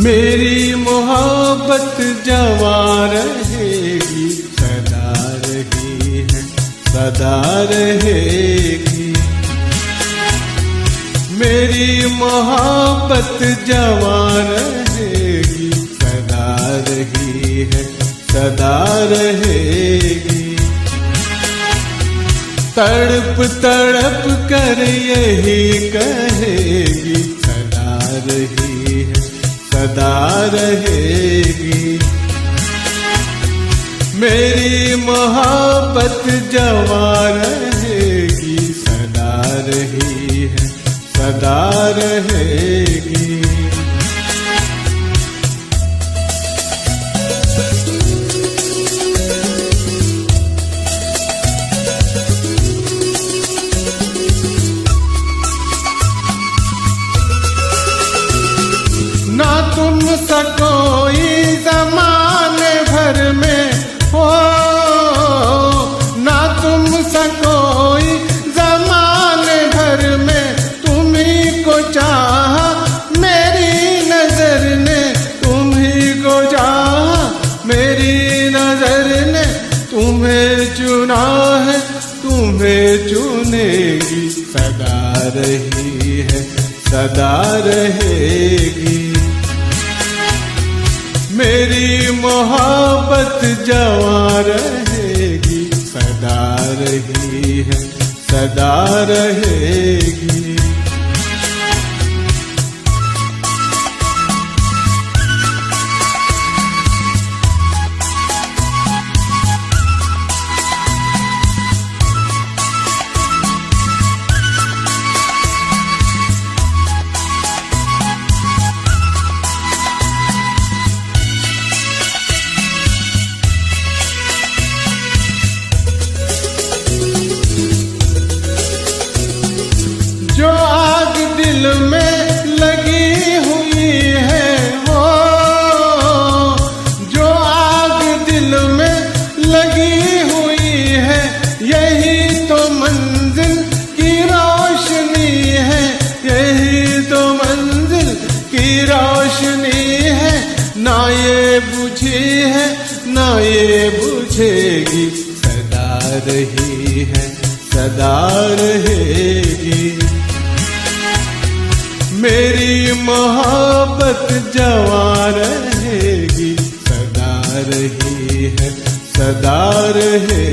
मेरी मोहब्बत जवां रहेगी, सदा रही है, सदा रहेगी। मेरी मोहब्बत जवां रहेगी, सदा रही है, सदा रहेगी। तड़प तड़प कर यही कहेगी, सदा रही है, सदा रहेगी। मेरी मोहब्बत जवां रहेगी, सदा रही है, सदा रहेगी। ना तुम सकोई ज़माने भर में हो, ना तुम सकोई ज़माने भर में, तुम्ही को चाहा मेरी नजर ने, तुम्ही को चाहा मेरी नजर ने। तुम्हें चुना है, तुम्हें चुनेगी, सदा रही है, सदा रहेगी। मेरी मोहब्बत जवां रहेगी, सदा रही है, सदा रहेगी। जो आग दिल में लगी हुई है वो, जो आग दिल में लगी हुई है, यही तो मंजिल की रोशनी है, यही तो मंजिल की रोशनी है। ना ये बुझी है, ना ये बुझेगी, सदा रही है, सदा रहेगी। मेरी मोहब्बत जवां रहेगी, सदा रही है, सदा रहेगी।